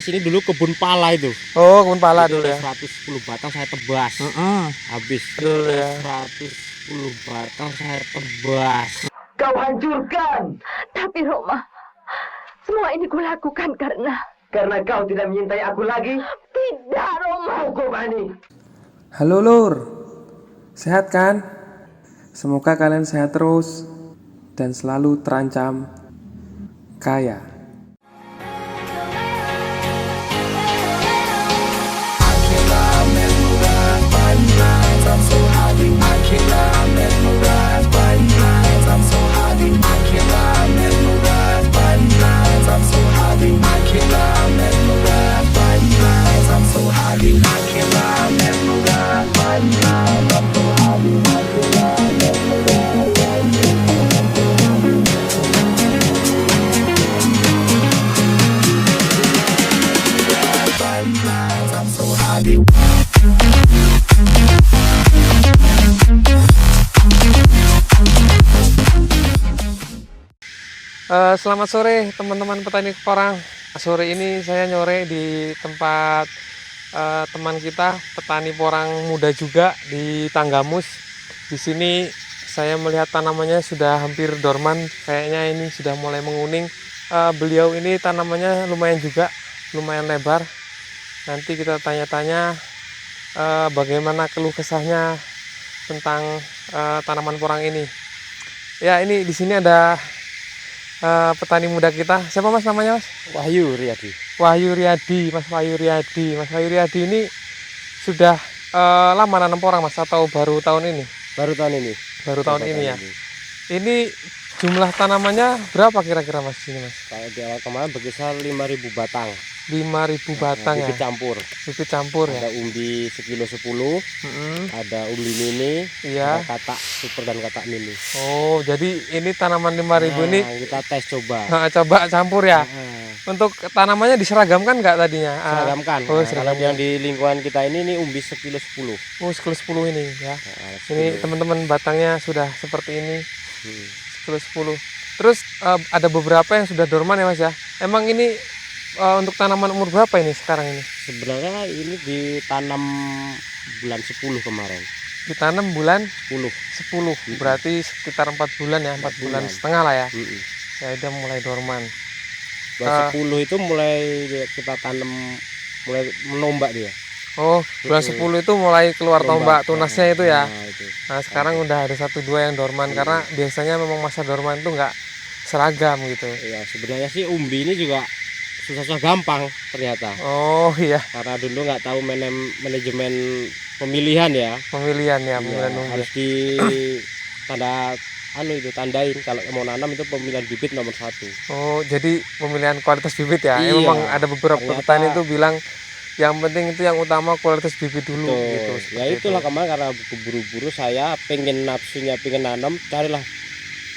sini dulu kebun pala itu. Oh, kebun pala Itu dulu ada ya. 110 batang saya tebas. Habis Dulu ya. 110 batang saya tebas. Kau hancurkan. Tapi Roma, semua ini kulakukan karena kau tidak menyintai aku lagi. Tidak, Roma. Hukum Ani. Halo Lur, sehat kan? Semoga kalian sehat terus dan selalu terancam kaya. Selamat sore teman-teman petani porang. Sore ini saya nyore di tempat teman kita petani porang muda juga di Tanggamus. Di sini saya melihat tanamannya sudah hampir dorman, kayaknya ini sudah mulai menguning. Beliau ini tanamannya lumayan juga, lumayan lebar. Nanti kita tanya-tanya bagaimana keluh kesahnya tentang tanaman porang ini. Ya, ini di sini ada petani muda kita. Siapa Mas namanya Mas? Wahyu Riyadi. Wahyu Riyadi, Mas Wahyu Riyadi. Mas Wahyu Riyadi ini sudah lama nanam porang Mas atau baru tahun ini? Baru tahun ini. Baru tahun ini ya. Ini jumlah tanamannya berapa kira-kira Mas ini Mas? Kayak di awal kemarin berkisar 5.000 batang. 5.000 batang ya. Bibit campur. Bibit campur ya. Ada umbi sekilo 10, ada umbi mini, Iya. ada katak super dan katak mini. Oh, jadi ini tanaman 5.000 ini kita tes coba. coba campur ya. Untuk tanamannya diseragamkan nggak tadinya? Seragamkan. Oh, Kalau yang di lingkungan kita ini umbi sekilo 10. Oh, sekilo 10 ini ya. Ini 10. teman-teman batangnya sudah seperti ini. Sekilo 10. Terus ada beberapa yang sudah dorman ya Mas ya. Emang ini untuk tanaman umur berapa ini sekarang ini? Sebenarnya ini ditanam bulan 10 kemarin. Ditanam bulan 10. 10. Berarti sekitar 4 bulan ya, 4 bulan setengah lah ya. Ya udah mulai dorman. Bulan 10 itu mulai kita tanam, mulai menombak dia. Oh, bulan 10 itu mulai keluar tombak tunasnya itu ya. Itu. Nah, sekarang udah ada 1-2 yang dorman karena biasanya memang masa dorman itu nggak seragam gitu. Ya, sebenarnya sih umbi ini juga susah-susah gampang ternyata. Oh iya, Karena dulu nggak tahu manajemen pemilihan ya. pemilihan ya, pemilihan umbi. Harus di tandain kalau mau nanam itu pemilihan bibit nomor 1. Oh, jadi pemilihan kualitas bibit ya. Iya, Memang ada beberapa ternyata petani itu bilang yang penting itu yang utama kualitas bibit dulu gitu. Ya seperti itulah itu. kemarin karena buru-buru saya pengen nanam, carilah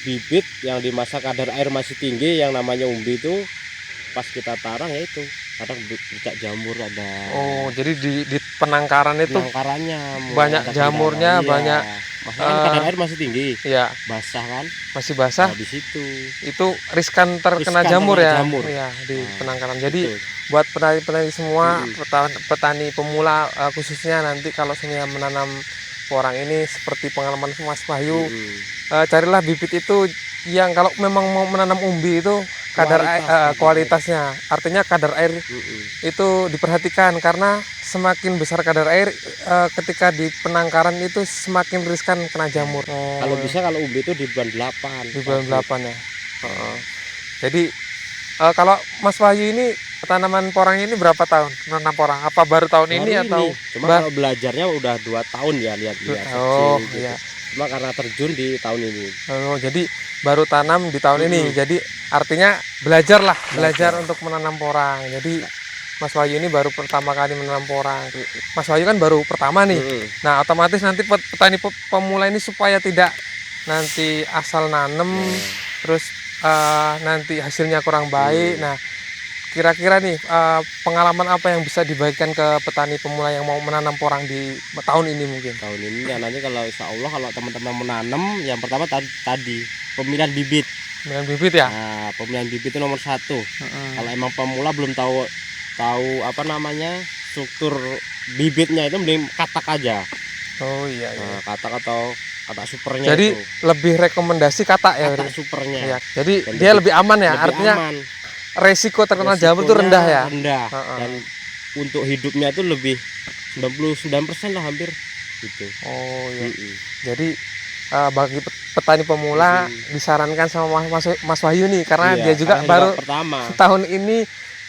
bibit yang di masa kadar air masih tinggi yang namanya umbi itu. Pas kita tarang ya itu kadang bercak jamur ada. Oh, jadi di penangkaran itu Penangkarannya banyak ada jamurnya, iya. banyak. Masalahnya kadar air masih tinggi, Ya, basah kan. masih basah. Nah, di situ Itu riskan terkena Riskan jamur terkena ya. jamur. Iya, di penangkaran. Jadi betul. buat petani-petani semua, petani pemula khususnya nanti kalau semuanya menanam porang ini seperti pengalaman Mas Wahyu, carilah bibit itu yang kalau memang mau menanam umbi itu kadar kualitasnya, artinya kadar air itu diperhatikan karena semakin besar kadar air ketika di penangkaran itu semakin riskan kena jamur. Kalau bisa kalau umbi itu di bulan 8. Di bulan 8 ya. Jadi kalau Mas Wahyu ini tanaman porang ini berapa tahun menanam porang? Apa baru tahun ini atau? Cuma kalau belajarnya udah 2 tahun ya, lihat-lihat. Oh gitu. iya. Cuma karena terjun di tahun ini. Oh, jadi baru tanam di tahun ini. Jadi artinya belajar untuk menanam porang. Jadi Mas Wahyu ini baru pertama kali menanam porang. Mas Wahyu kan baru pertama nih. Nah, otomatis nanti petani pemula ini supaya tidak nanti asal nanem terus nanti hasilnya kurang baik. Nah, kira-kira nih pengalaman apa yang bisa dibagikan ke petani pemula yang mau menanam porang di tahun ini mungkin? Tahun ini ya nanti kalau insya Allah kalau teman-teman menanam, yang pertama tadi pemilihan bibit. Pemilihan bibit ya? Nah, pemilihan bibit itu nomor 1. Kalau emang pemula belum tahu tahu apa namanya struktur bibitnya itu mending katak aja. Oh iya. Nah, katak atau katak supernya Jadi itu. lebih rekomendasi katak ya. Katak supernya. Iya. Jadi Dan dia lebih aman ya. lebih Artinya aman. resiko terkena jamur itu Resikonya rendah ya. Rendah. Heeh. Dan untuk hidupnya itu lebih 99% lah hampir gitu. Oh iya. Mm-mm. Jadi bagi petani pemula disarankan sama Mas Wahyu nih karena Iya, dia juga karena baru pertama. tahun ini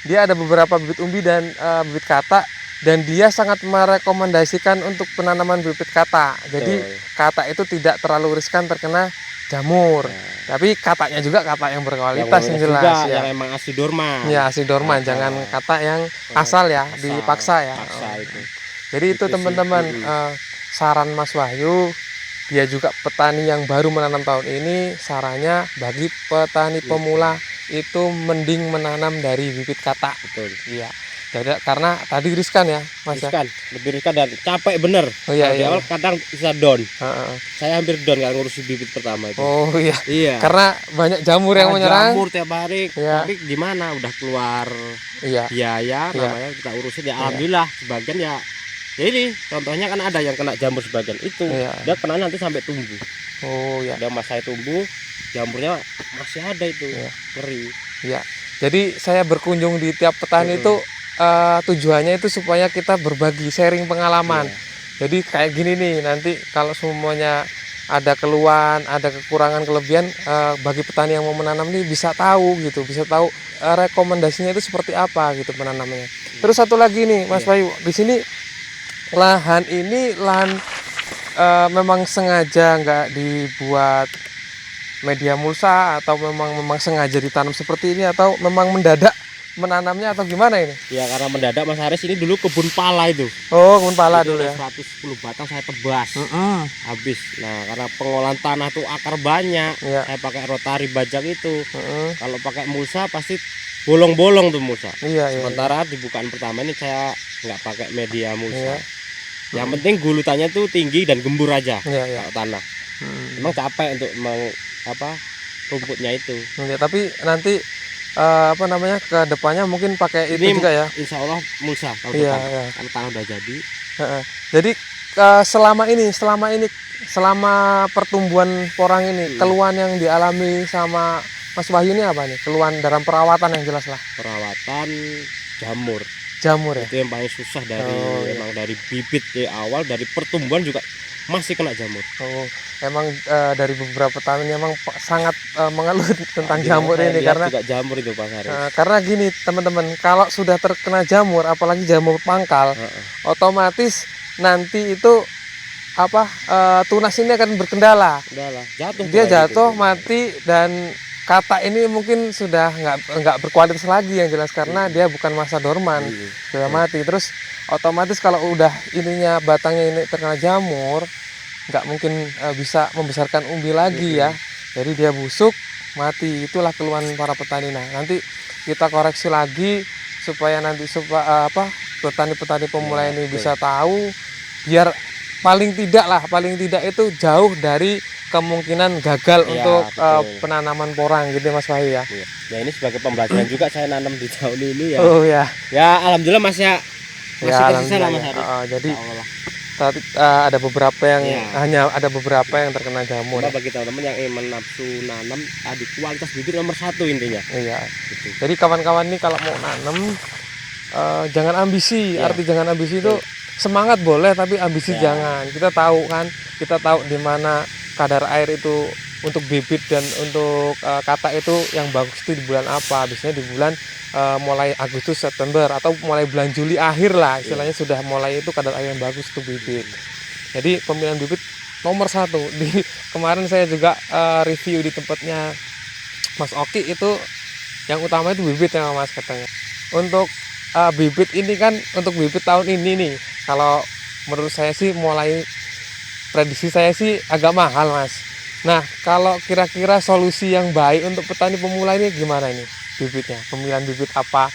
dia ada beberapa bibit umbi dan bibit katak dan dia sangat merekomendasikan untuk penanaman bibit katak. Jadi Betul. katak itu tidak terlalu riskan terkena jamur. Nah, Tapi kataknya juga katak yang berkualitas yang kualitas jelas juga, ya. yang emang asli dorman. Ya asli dorman, Nah, jangan katak yang asal ya, asal, dipaksa ya. paksa Oh. itu. Jadi itu Itu sih, teman-teman saran Mas Wahyu, dia juga petani yang baru menanam tahun ini, sarannya bagi petani pemula itu mending menanam dari bibit katak. Betul. Iya. Jadi karena tadi riskan ya, Mas ya. Riskan, lebih riskan dan capek bener. Oh iya Kalau di iya. awal kadang bisa down. Heeh. Saya hampir down kalau ngurusin bibit pertama itu. Oh iya. Iya. Karena banyak jamur yang menyerang. Jamur tiap hari. Iya. Tapi gimana? Udah keluar Iya. biaya, Iya. namanya kita urusin ya. Alhamdulillah sebagian ya. Ya ini contohnya kan ada yang kena jamur sebagian itu. Iya. Dia kena nanti sampai tumbuh. Oh iya. Dia masa tumbuh, jamurnya masih ada itu. Iya. Ngeri. Iya. Jadi saya berkunjung di tiap petani itu tujuannya itu supaya kita berbagi, sharing pengalaman. Iya. Jadi kayak gini nih, nanti kalau semuanya ada keluhan, ada kekurangan, kelebihan, bagi petani yang mau menanam nih bisa tahu gitu, bisa tahu rekomendasinya itu seperti apa gitu penanamannya. Terus satu lagi nih, Mas Bayu, di sini lahan ini lahan memang sengaja nggak dibuat media mulsa atau memang sengaja ditanam seperti ini atau memang mendadak menanamnya atau gimana ini? Ya karena mendadak Mas Haris ini dulu kebun pala itu. Oh, kebun pala Itu dulu ya. 110 batang saya tebas. Mm-mm. Habis. Nah, karena pengolahan tanah tuh akar banyak. Iya. Saya pakai rotari bajak itu. Mm-mm. Kalau pakai mulsa pasti bolong-bolong tuh mulsa. Iya, iya. Sementara di bukaan pertama ini saya nggak pakai media mulsa. Iya. Yang penting gulutannya tuh tinggi dan gembur aja Iya, iya. kalau tanah. Mm. Emang capek untuk rumputnya itu. Ya, tapi nanti ke depannya mungkin pakai itu Ini juga ya. Insya Allah mulsa tahun Iya, depan. iya. Karena tanah udah jadi. Heeh. Jadi selama pertumbuhan porang ini, keluhan yang dialami sama Mas Wahyu ini apa nih? Keluhan dalam perawatan yang jelas lah. Perawatan jamur. Jamur ya. Itu yang paling susah dari Oh, iya. emang dari bibit di awal, dari pertumbuhan juga masih kena jamur. Oh, emang dari beberapa tahun ini emang sangat mengeluh tentang Iya, jamur saya ini lihat karena juga jamur itu Pak Haris. karena gini teman-teman, kalau sudah terkena jamur, apalagi jamur pangkal, Heeh. otomatis nanti itu tunas ini akan berkendala. Udah lah, jatuh. Dia tuh kayak jatuh, gitu. mati, dan katak ini mungkin sudah nggak berkualitas lagi yang jelas karena dia bukan masa dorman, Iya. sudah mati. Terus otomatis kalau udah ininya batangnya ini terkena jamur, nggak mungkin bisa membesarkan umbi lagi ya. Jadi dia busuk, mati. Itulah keluhan para petani. Nah, nanti kita koreksi lagi supaya nanti petani-petani pemula ini bisa tahu, biar paling tidak itu jauh dari kemungkinan gagal Iya, untuk betul. penanaman porang gitu Mas Wahyu ya. Iya. Ya ini sebagai pembelajaran juga saya nanam di tahun ini ya. Oh ya. Ya alhamdulillah masih Ya, tersisa lah alhamdulillah Mas ya. Haris. Jadi Insya Allah. tadi ada beberapa yang Iya. hanya ada beberapa yang terkena jamur. Cuma bagi teman-teman yang ingin nafsu nanam tadi kualitas bibit nomor 1 intinya. Iya. Gitu. Jadi kawan-kawan nih kalau mau nanam jangan ambisi. Iya. Arti jangan ambisi itu semangat boleh tapi ambisi Ya. jangan. Kita tahu di mana kadar air itu untuk bibit dan untuk katak itu yang bagus itu di bulan apa. Biasanya di bulan mulai Agustus September atau mulai bulan Juli akhir lah istilahnya sudah mulai itu kadar air yang bagus untuk bibit. Jadi pemilihan bibit nomor 1 di kemarin saya juga review di tempatnya Mas Oki itu yang utama itu bibit ya Mas katanya. Untuk bibit ini kan untuk bibit tahun ini nih kalau menurut saya sih mulai prediksi saya sih agak mahal Mas. Nah kalau kira-kira solusi yang baik untuk petani pemula ini gimana ini bibitnya? Pemilihan bibit apa?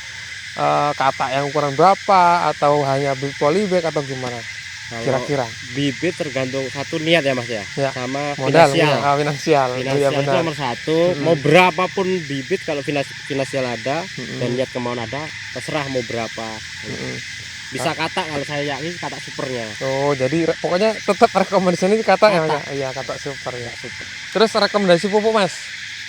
Katak yang ukuran berapa atau hanya bibit polybag atau gimana? Kalau kira-kira? bibit tergantung satu niat ya Mas ya, Ya. sama Modal, finansial. finansial. Iya Finansial itu benar. nomor satu. Mm-mm. Mau berapapun bibit kalau finansial ada Mm-mm. dan niat kemauan ada, terserah mau berapa. Mm-mm. Bisa kata kalau saya yakin kata supernya. Oh, jadi pokoknya tetap rekomendasi ini kata ya Mas? Kata. Iya, kata super ya. Terus rekomendasi pupuk Mas?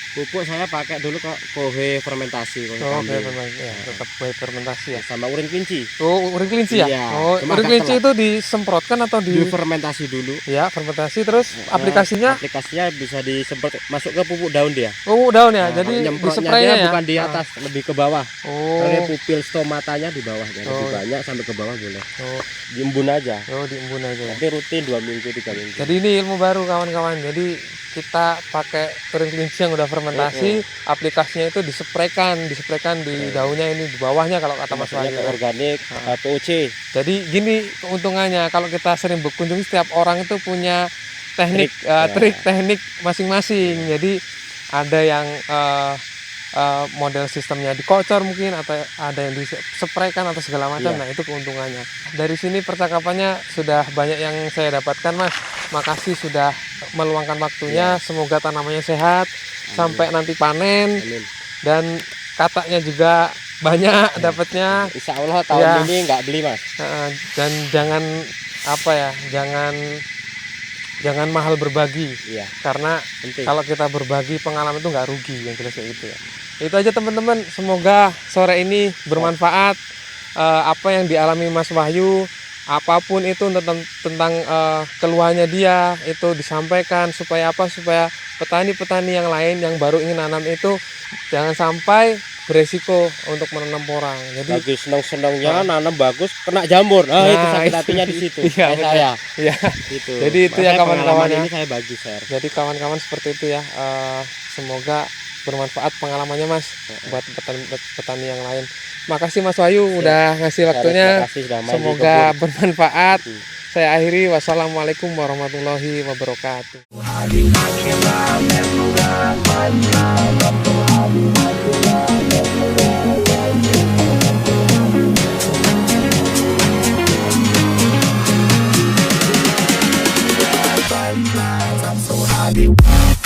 Pupuk saya pakai dulu kok kohe fermentasi, kohe Oh, kambing. ya, tetap baik fermentasi ya. Sama urin kelinci. Oh, urin kelinci ya? Iya, Oh, cuma urin agak kelinci telat. itu disemprotkan atau Difermentasi dulu. ya, fermentasi terus aplikasinya Aplikasinya bisa disemprot masuk ke pupuk daun dia. daun ya. Nah, Jadi kalau nyemprotnya dispraynya dia ya. bukan di atas, lebih ke bawah. Oh. Karena pupil stomatanya di bawah, jadi lebih Oh. banyak sampai ke bawah boleh. Oh, Diembun aja. diembun aja ya. Tapi rutin 2 minggu 3 minggu. Jadi ini ilmu baru kawan-kawan. Jadi kita pakai urin kelinci yang udah fermentasi, aplikasinya itu dispraykan di daunnya ini di bawahnya kalau kata Mas Masuknya Wahyu. ke organik, POC. Jadi gini keuntungannya kalau kita sering berkunjung setiap orang itu punya teknik Trik, ya. trik teknik masing-masing. Jadi ada yang model sistemnya dikocor mungkin atau ada yang dispraykan atau segala macam. Iya. Nah, itu keuntungannya. Dari sini percakapannya sudah banyak yang saya dapatkan Mas. Makasih sudah meluangkan waktunya. Semoga tanamannya sehat sampai nanti panen Amin. dan katanya juga banyak dapatnya. Insya Allah tahun Ya. ini nggak beli Mas. Dan jangan jangan mahal berbagi Iya, karena penting. kalau kita berbagi pengalaman itu nggak rugi yang jelas kayak gitu ya. Itu aja teman-teman, semoga sore ini bermanfaat. Apa yang dialami Mas Wahyu, apapun itu tentang keluhannya dia itu disampaikan supaya petani-petani yang lain yang baru ingin nanam itu jangan sampai beresiko untuk menanam porang. Jadi Lagi seneng-senengnya nanam bagus kena jamur. Nah, Itu sakit hatinya di situ. Iya, Kayak betul. saya. ya, Gitu. Jadi itu ya Makanya kawan-kawan pengalaman ya. ini saya bagi share. jadi kawan-kawan seperti itu ya. Semoga bermanfaat pengalamannya Mas buat petani yang lain. Makasih Mas Wahyu udah ngasih waktunya. Terima kasih sudah main di Semoga kebun. bermanfaat. Hmm. Saya akhiri, wassalamualaikum warahmatullahi wabarakatuh. I'm so happy.